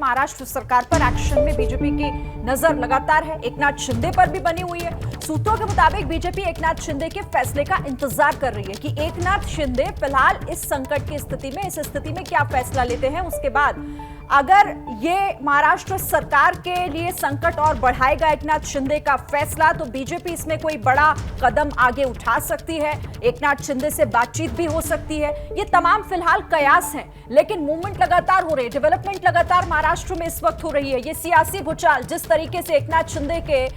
महाराष्ट्र सरकार पर एक्शन में बीजेपी की नजर लगातार है, एकनाथ शिंदे पर भी बनी हुई है। सूत्रों के मुताबिक बीजेपी एकनाथ शिंदे के फैसले का इंतजार कर रही है कि एकनाथ शिंदे फिलहाल इस संकट की स्थिति में, इस स्थिति में क्या फैसला लेते हैं। उसके बाद अगर ये महाराष्ट्र सरकार के लिए संकट और बढ़ाएगा एकनाथ शिंदे का फैसला, तो बीजेपी इसमें कोई बड़ा कदम आगे उठा सकती है, एकनाथ शिंदे से बातचीत भी हो सकती है। ये तमाम फिलहाल कयास हैं, लेकिन मूवमेंट लगातार हो रही है, डेवलपमेंट लगातार महाराष्ट्र में इस वक्त हो रही है। ये सियासी भूचाल जिस तरीके से एकनाथ शिंदे के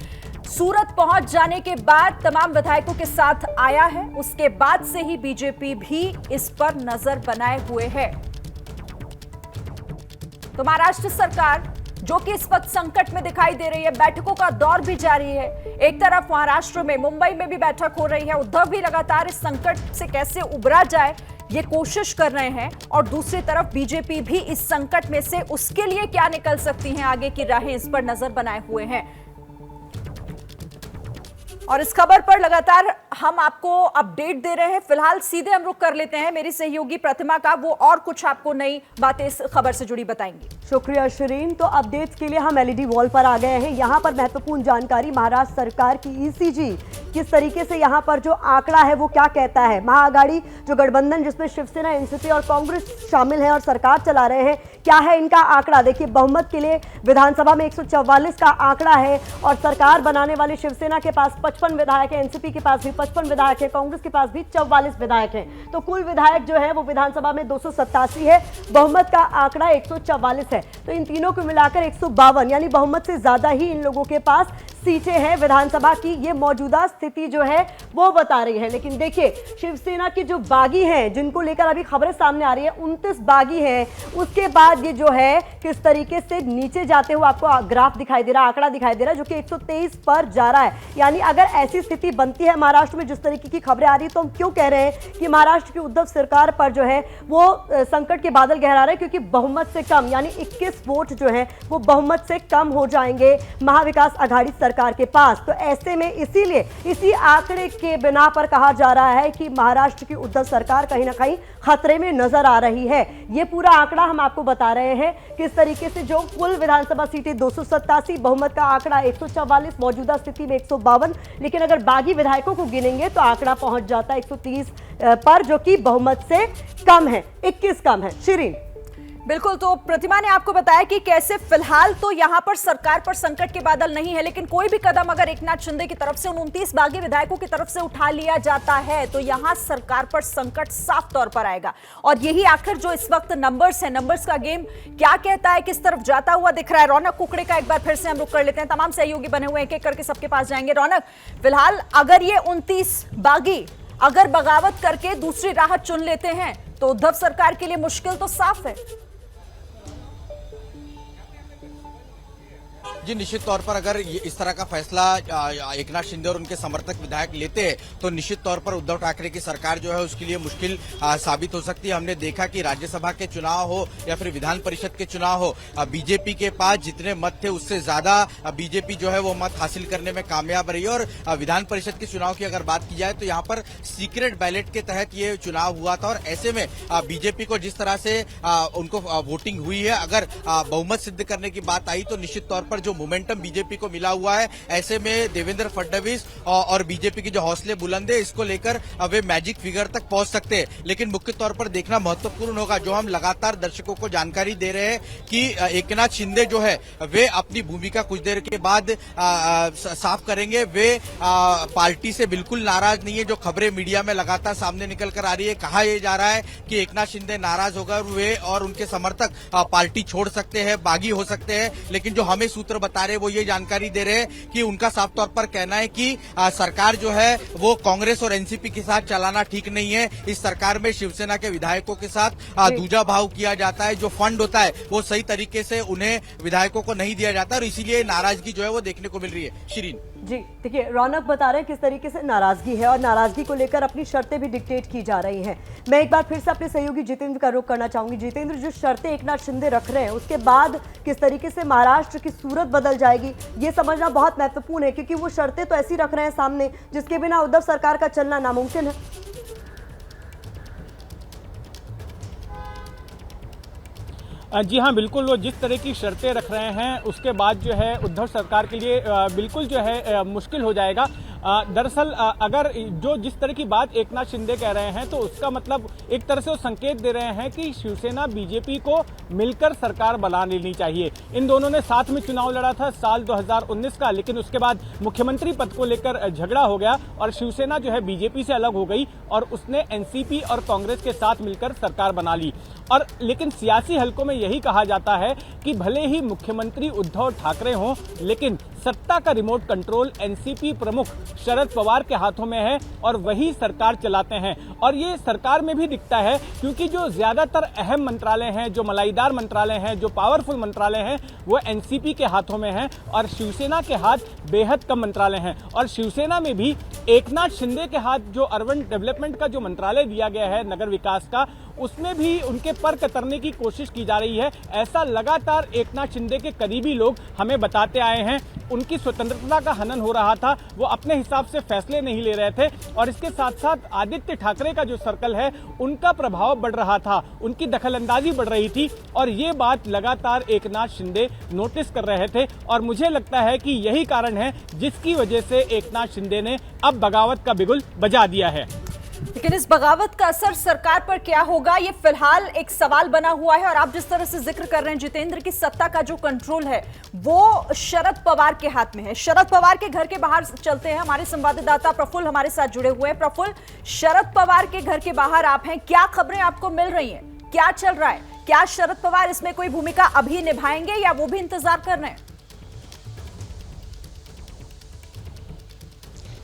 सूरत पहुंच जाने के बाद तमाम विधायकों के साथ आया है, उसके बाद से ही बीजेपी भी इस पर नजर बनाए हुए है। तो महाराष्ट्र सरकार जो कि इस वक्त संकट में दिखाई दे रही है, बैठकों का दौर भी जारी है। एक तरफ महाराष्ट्र में, मुंबई में भी बैठक हो रही है, उद्धव भी लगातार इस संकट से कैसे उबरा जाए ये कोशिश कर रहे हैं, और दूसरी तरफ बीजेपी भी इस संकट में से उसके लिए क्या निकल सकती हैं, आगे की राहें, इस पर नजर बनाए हुए हैं। और इस खबर पर लगातार हम आपको अपडेट दे रहे हैं। फिलहाल सीधे हम रुख कर लेते हैं मेरी सहयोगी प्रतिमा का, वो और कुछ आपको नई बातें इस खबर से जुड़ी बताएंगी। शुक्रिया शिरीन। तो अपडेट्स के लिए हम एलईडी वॉल पर आ गए हैं। यहाँ पर महत्वपूर्ण जानकारी, महाराष्ट्र सरकार की ईसीजी किस तरीके से यहाँ पर जो आंकड़ा है वो क्या कहता है। महाआघाड़ी जो गठबंधन जिसमें शिवसेना, एनसीपी और कांग्रेस शामिल हैं और सरकार चला रहे हैं, क्या है इनका आंकड़ा। देखिए, बहुमत के लिए विधानसभा में 144 का आंकड़ा है और सरकार बनाने वाले शिवसेना के पास 55 विधायक है, एनसीपी के पास भी 55 विधायक है, कांग्रेस के पास भी 44 विधायक हैं। तो कुल विधायक जो है वो विधानसभा में 287 है, बहुमत का आंकड़ा 144 है। तो इन तीनों को मिलाकर 152, यानी बहुमत से ज्यादा ही इन लोगों के पास सीटें हैं विधानसभा की। ये मौजूदा स्थिति जो है वो बता रही है। लेकिन देखिए, शिवसेना की जो बागी हैं, जिनको लेकर अभी खबरें सामने आ रही है, 29 बागी हैं। उसके बाद ये जो है किस तरीके से नीचे जाते हुए आपको ग्राफ दिखाई दे रहा है, आंकड़ा दिखाई दे रहा है, जो कि 123 पर जा रहा है। यानी अगर ऐसी स्थिति बनती है महाराष्ट्र में, जिस तरीके की खबरें आ रही है, तो हम क्यों कह रहे हैं कि महाराष्ट्र की उद्धव सरकार पर जो है वो संकट के बादल गहरा रहे, क्योंकि बहुमत से कम, यानी 21 वोट जो है वो बहुमत से कम हो जाएंगे महाविकास आघाड़ी सरकार के पास। तो ऐसे में इसीलिए इसी आंकड़े के बिना पर कहा जा रहा है कि महाराष्ट्र की उद्धव सरकार कहीं ना कहीं खतरे में नजर आ रही है। ये पूरा आंकड़ा हम आपको बता रहे हैं किस तरीके से जो कुल विधानसभा सीटें 287, बहुमत का आंकड़ा 144, मौजूदा स्थिति में 152, लेकिन अगर बागी विधायकों को गिनेंगे तो आंकड़ा पहुंच जाता है 130 पर, जो कि बहुमत से कम है, 21 कम है। शिरीन, बिल्कुल। तो प्रतिमा ने आपको बताया कि कैसे फिलहाल तो यहां पर सरकार पर संकट के बादल नहीं है, लेकिन कोई भी कदम अगर एकनाथ शिंदे की तरफ से, उन 29 बागी विधायकों की तरफ से उठा लिया जाता है, तो यहां सरकार पर संकट साफ तौर पर आएगा। और यही आखिर जो इस वक्त नंबर्स है, नंबर्स का गेम क्या कहता है, किस तरफ जाता हुआ दिख रहा है। रौनक कुकड़े का एक बार फिर से हम रुख कर लेते हैं। तमाम सहयोगी बने हुए एक एक करके सबके पास जाएंगे। रौनक, फिलहाल अगर ये 29 बागी अगर बगावत करके दूसरी राह चुन लेते हैं, तो उद्धव सरकार के लिए मुश्किल तो साफ है। जी, निश्चित तौर पर अगर इस तरह का फैसला एकनाथ शिंदे और उनके समर्थक विधायक लेते हैं, तो निश्चित तौर पर उद्धव ठाकरे की सरकार जो है उसके लिए मुश्किल साबित हो सकती है। हमने देखा कि राज्यसभा के चुनाव हो या फिर विधान परिषद के चुनाव हो, बीजेपी के पास जितने मत थे उससे ज्यादा बीजेपी जो है वो मत हासिल करने में कामयाब रही है। और विधान परिषद के चुनाव की अगर बात की जाए तो यहाँ पर सीक्रेट बैलेट के तहत ये चुनाव हुआ था, और ऐसे में बीजेपी को जिस तरह से उनको वोटिंग हुई है, अगर बहुमत सिद्ध करने की बात आई तो निश्चित तौर पर जो मोमेंटम बीजेपी को मिला हुआ है, ऐसे में देवेंद्र फडणवीस और बीजेपी के जो हौसले बुलंद है, इसको लेकर वे मैजिक फिगर तक पहुंच सकते हैं। लेकिन मुख्य तौर पर देखना महत्वपूर्ण होगा, जो हम लगातार दर्शकों को जानकारी दे रहे हैं कि एकनाथ शिंदे जो है वे अपनी भूमिका कुछ देर के बाद साफ करेंगे। वे पार्टी से बिल्कुल नाराज नहीं है। जो खबरें मीडिया में लगातार सामने निकल कर आ रही है, कहा यह जा रहा है कि एकनाथ शिंदे नाराज होकर वे और उनके समर्थक पार्टी छोड़ सकते हैं, बागी हो सकते हैं। लेकिन जो हमें सूत्र बता रहे वो ये जानकारी दे रहे हैं कि उनका साफ तौर पर कहना है कि सरकार जो है वो कांग्रेस और एनसीपी के साथ चलाना ठीक नहीं है। इस सरकार में शिवसेना के विधायकों के साथ दूजा भाव किया जाता है। जो फंड होता है वो सही तरीके से उन्हें विधायकों को नहीं दिया जाता, और इसीलिए नाराजगी जो है वो देखने को मिल रही है। शिरीन जी, देखिए, रौनक बता रहे हैं किस तरीके से नाराजगी है और नाराजगी को लेकर अपनी शर्तें भी डिक्टेट की जा रही हैं। मैं एक बार फिर से अपने सहयोगी जितेंद्र का रुख करना चाहूंगी। जितेंद्र, जो शर्तें एकनाथ शिंदे रख रहे हैं उसके बाद किस तरीके से महाराष्ट्र की सूरत बदल जाएगी, ये समझना बहुत महत्वपूर्ण है, क्योंकि वो शर्तें तो ऐसी रख रहे हैं सामने जिसके बिना उद्धव सरकार का चलना नामुमकिन है। जी हाँ, बिल्कुल। वो जिस तरह की शर्तें रख रहे हैं उसके बाद जो है उद्धव सरकार के लिए बिल्कुल जो है मुश्किल हो जाएगा। दरअसल अगर जो जिस तरह की बात एकनाथ शिंदे कह रहे हैं तो उसका मतलब एक तरह से वो संकेत दे रहे हैं कि शिवसेना बीजेपी को मिलकर सरकार बना लेनी चाहिए। इन दोनों ने साथ में चुनाव लड़ा था साल 2019 का, लेकिन उसके बाद मुख्यमंत्री पद को लेकर झगड़ा हो गया और शिवसेना जो है बीजेपी से अलग हो गई और उसने एनसीपी और कांग्रेस के साथ मिलकर सरकार बना ली। और लेकिन सियासी हलकों में यही कहा जाता है कि भले ही मुख्यमंत्री उद्धव ठाकरे हों, लेकिन सत्ता का रिमोट कंट्रोल एनसीपी प्रमुख शरद पवार के हाथों में है और वही सरकार चलाते हैं। और ये सरकार में भी दिखता है क्योंकि जो ज्यादातर अहम मंत्रालय हैं, जो मलाईदार मंत्रालय हैं, जो पावरफुल मंत्रालय हैं, वो एनसीपी के हाथों में हैं और शिवसेना के हाथ बेहद कम मंत्रालय हैं। और शिवसेना में भी एकनाथ शिंदे के हाथ जो अर्बन डेवलपमेंट का जो मंत्रालय दिया गया है, नगर विकास का, उसमें भी उनके पर कतरने की कोशिश की जा रही है। ऐसा लगातार एकनाथ शिंदे के करीबी लोग हमें बताते आए हैं। उनकी स्वतंत्रता का हनन हो रहा था, वो अपने हिसाब से फैसले नहीं ले रहे थे और इसके साथ साथ आदित्य ठाकरे का जो सर्कल है उनका प्रभाव बढ़ रहा था, उनकी दखलंदाजी बढ़ रही थी और ये बात लगातार एकनाथ शिंदे नोटिस कर रहे थे। और मुझे लगता है कि यही कारण है जिसकी वजह से एकनाथ शिंदे ने अब बगावत का बिगुल बजा दिया है। लेकिन इस बगावत का असर सरकार पर क्या होगा, ये फिलहाल एक सवाल बना हुआ है। और आप जिस तरह से जिक्र कर रहे हैं जितेंद्र की सत्ता का जो कंट्रोल है वो शरद पवार के हाथ में है। शरद पवार के घर के बाहर चलते हैं, हमारे संवाददाता प्रफुल्ल हमारे साथ जुड़े हुए हैं। प्रफुल्ल, शरद पवार के घर के बाहर आप हैं, क्या खबरें आपको मिल रही हैं, क्या चल रहा है? क्या शरद पवार इसमें कोई भूमिका अभी निभाएंगे या वो भी इंतजार कर रहे हैं?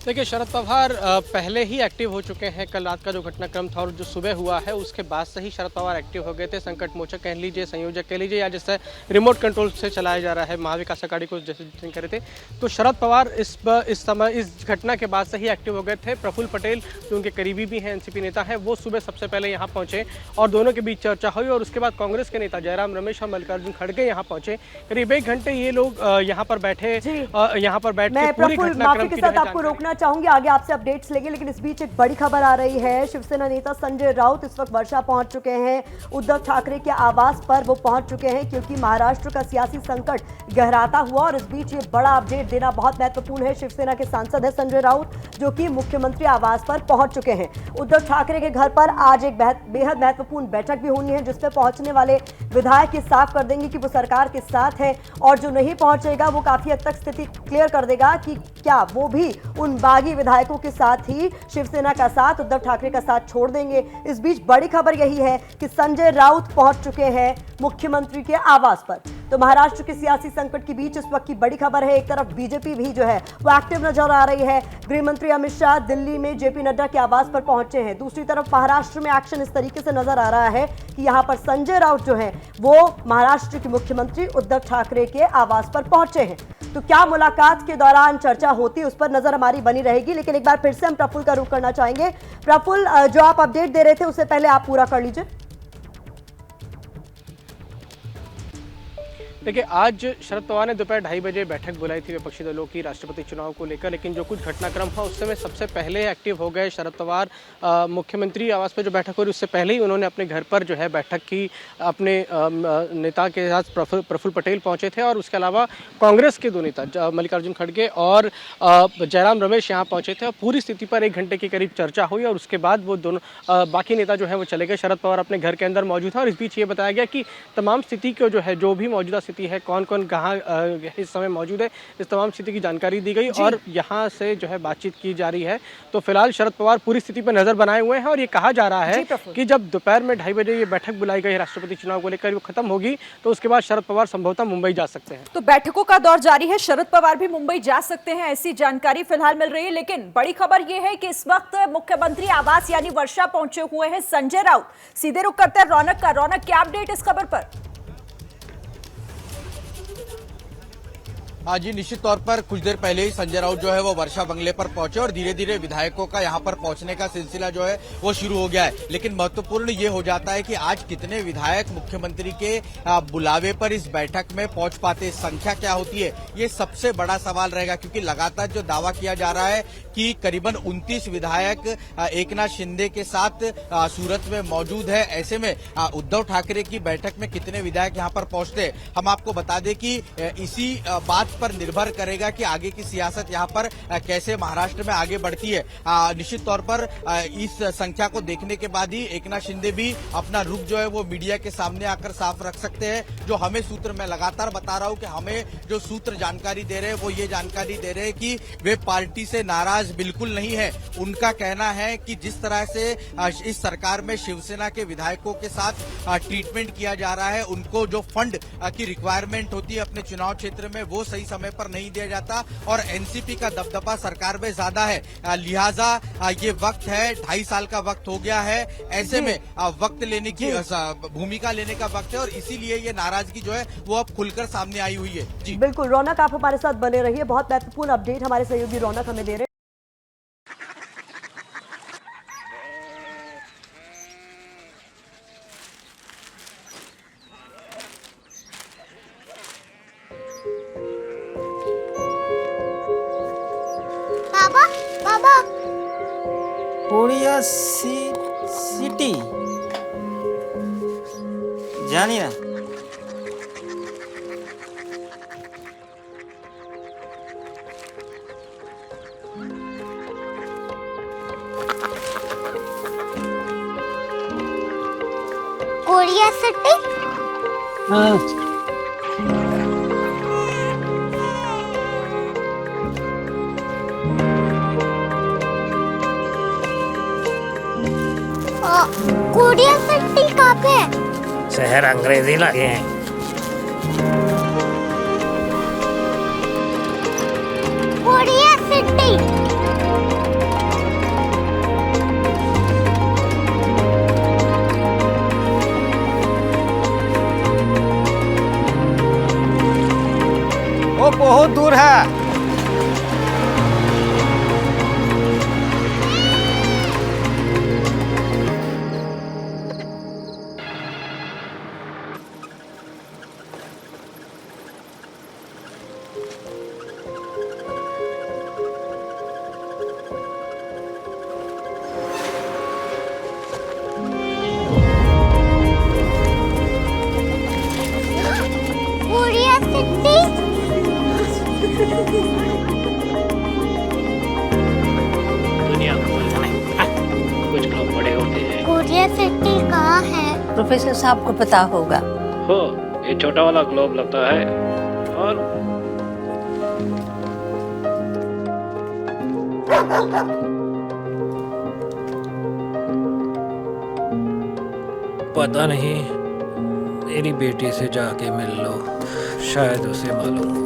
देखिए, शरद पवार पहले ही एक्टिव हो चुके हैं। कल रात का जो घटनाक्रम था और जो सुबह हुआ है उसके बाद से ही शरद पवार एक्टिव हो गए थे। संकट मोचक कह लीजिए, संयोजक कह लीजिए, या जिससे रिमोट कंट्रोल से चलाया जा रहा है महाविकास अघाड़ी को जैसे कह रहे थे, तो शरद पवार इस समय इस घटना के बाद से ही एक्टिव हो गए थे। प्रफुल्ल पटेल जो उनके करीबी भी हैं, एनसीपी नेता हैं, वो सुबह सबसे पहले यहाँ पहुंचे और दोनों के बीच चर्चा हुई और उसके बाद कांग्रेस के नेता जयराम रमेश और मल्लिकार्जुन खड़गे यहाँ पहुंचे। करीब 1 घंटे ये लोग यहाँ पर बैठे, यहाँ पर बैठ के पूरी घटनाक्रम की आपको रोकना चाहूंगी, आगे आपसे अपडेट्स लेंगे, लेकिन इस बीच एक बड़ी खबर आ रही है। शिवसेना नेता संजय राउत इस वक्त वर्षा पहुंच चुके हैं, उद्धव ठाकरे के आवास पर वो पहुंच चुके हैं क्योंकि महाराष्ट्र का सियासी संकट गहराता हुआ। और इस बीच ये बड़ा अपडेट देना बहुत महत्वपूर्ण है। शिवसेना के सांसद है संजय राउत जो कि मुख्यमंत्री आवास पर पहुंच चुके हैं। उद्धव ठाकरे के घर पर आज एक बेहद महत्वपूर्ण बैठक भी होनी है जिसमें पहुंचने वाले विधायक ये साफ कर देंगे कि वो सरकार के साथ है और जो नहीं पहुंचेगा वो काफी हद तक स्थिति क्लियर कर देगा कि क्या वो भी उन बागी विधायकों के साथ ही शिवसेना का साथ, उद्धव ठाकरे का साथ छोड़ देंगे। इस बीच बड़ी खबर यही है कि संजय राउत पहुंच चुके हैं मुख्यमंत्री के आवास पर। तो महाराष्ट्र के सियासी संकट के बीच इस वक्त की बड़ी खबर है, एक तरफ बीजेपी भी जो है वो एक्टिव नजर आ रही है। गृह मंत्री अमित शाह दिल्ली में जेपी नड्डा के आवास पर पहुंचे हैं। दूसरी तरफ महाराष्ट्र में एक्शन इस तरीके से नजर आ रहा है कि यहां पर संजय राउत जो है वो महाराष्ट्र के मुख्यमंत्री उद्धव ठाकरे के आवास पर पहुंचे हैं। तो क्या मुलाकात के दौरान चर्चा होती है उस पर नजर हमारी बनी रहेगी। लेकिन एक बार फिर से हम प्रफुल्ल का रुख करना चाहेंगे। प्रफुल्ल, जो आप अपडेट दे रहे थे उससे पहले आप पूरा कर लीजिए। देखिए, आज शरद पवार ने दोपहर 2:30 बजे बैठक बुलाई थी विपक्षी दलों की राष्ट्रपति चुनाव को लेकर, लेकिन जो कुछ घटनाक्रम हुआ उससे में सबसे पहले एक्टिव हो गए शरद पवार। मुख्यमंत्री आवास पर जो बैठक हो रही उससे पहले ही उन्होंने अपने घर पर जो है बैठक की। अपने नेता के साथ प्रफुल्ल पटेल पहुंचे थे और उसके अलावा कांग्रेस के 2 नेता मल्लिकार्जुन खड़गे और जयराम रमेश यहाँ पहुंचे थे और पूरी स्थिति पर 1 घंटे के करीब चर्चा हुई और उसके बाद वो दोनों बाकी नेता जो है वो चले गए। शरद पवार अपने घर के अंदर मौजूद था और इस बीच ये बताया गया कि तमाम स्थिति को जो है, जो भी मौजूदा है, कौन कौन कहाँ इस समय मौजूद है, इस तमाम स्थिति की जानकारी दी गई और यहाँ से जो है बातचीत की जा रही है। तो फिलहाल शरद पवार पूरी स्थिति पर नजर बनाए हुए हैं और ये कहा जा रहा है कि जब दोपहर में 2:30 बजे ये बैठक बुलाई गई राष्ट्रपति चुनाव को लेकर, वो खत्म होगी तो उसके बाद शरद पवार संभवतः मुंबई जा सकते हैं। तो बैठकों का दौर जारी है, शरद पवार भी मुंबई जा सकते हैं, ऐसी जानकारी फिलहाल मिल रही है। लेकिन बड़ी खबर यह है कि इस वक्त मुख्यमंत्री आवास यानी वर्षा पहुंचे हुए हैं संजय राउत। सीधे रुख करते हैं रौनक का। रौनक, क्या अपडेट इस खबर पर? जी निश्चित तौर पर कुछ देर पहले ही संजय राउत जो है वो वर्षा बंगले पर पहुंचे और धीरे धीरे विधायकों का यहां पर पहुंचने का सिलसिला जो है वो शुरू हो गया है। लेकिन महत्वपूर्ण ये हो जाता है कि आज कितने विधायक मुख्यमंत्री के बुलावे पर इस बैठक में पहुंच पाते, संख्या क्या होती है, ये सबसे बड़ा सवाल रहेगा। क्योंकि लगातार जो दावा किया जा रहा है कि करीबन 29 विधायक एकनाथ शिंदे के साथ सूरत में मौजूद है, ऐसे में उद्धव ठाकरे की बैठक में कितने विधायक यहां पर पहुंचते, हम आपको बता दें कि इसी बात पर निर्भर करेगा कि आगे की सियासत यहां पर कैसे महाराष्ट्र में आगे बढ़ती है। निश्चित तौर पर इस संख्या को देखने के बाद ही एकनाथ शिंदे भी अपना रुख जो है वो मीडिया के सामने आकर साफ रख सकते हैं। जो हमें सूत्र, मैं लगातार बता रहा हूं कि हमें जो सूत्र जानकारी दे रहे हैं वो ये जानकारी दे रहे हैं कि वे पार्टी से नाराज बिल्कुल नहीं है। उनका कहना है कि जिस तरह से इस सरकार में शिवसेना के विधायकों के साथ ट्रीटमेंट किया जा रहा है, उनको जो फंड की रिक्वायरमेंट होती है अपने चुनाव क्षेत्र में वो सही समय पर नहीं दिया जाता और एनसीपी का दबदबा सरकार में ज्यादा है। लिहाजा ये वक्त है, 2.5 साल का वक्त हो गया है, ऐसे में वक्त लेने की भूमिका लेने का वक्त है और इसीलिए ये नाराजगी जो है वो अब खुलकर सामने आई हुई है। जी बिल्कुल रौनक, आप हमारे साथ बने रहिए, बहुत महत्वपूर्ण अपडेट हमारे सहयोगी रौनक हमें दे रहे हैं। बाबा कोरिया सिटी জানি না कोरिया सिटी कोरिया सिटी कहाँ पे है? शहर अंग्रेजी लगे हैं। कोरिया सिटी वो बहुत दूर है। कोरिया सिटी दुनिया को कुछ लोग बड़े होते हैं। कोरिया सिटी कहाँ है? प्रोफेसर साहब को पता होगा। हो, ये छोटा वाला ग्लोब लगता है और पता नहीं, मेरी बेटी से जाके मिल लो, शायद उसे मालूम हो।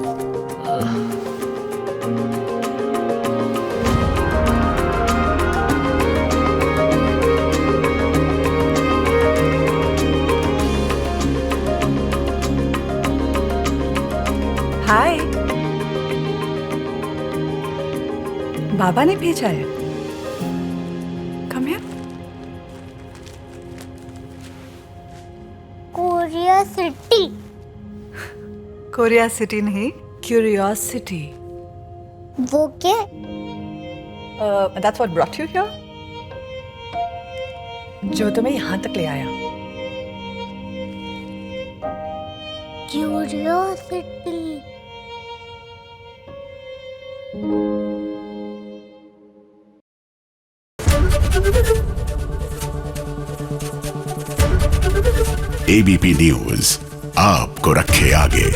हाय, बाबा ने भेजा है। Come here. Korea city Korea city नहीं, क्यूरियोसिटी। वो क्या? That's what brought you here, जो तुम्हें यहाँ तक ले आया। क्यूरियोसिटी एबीपी न्यूज आपको रखे आगे।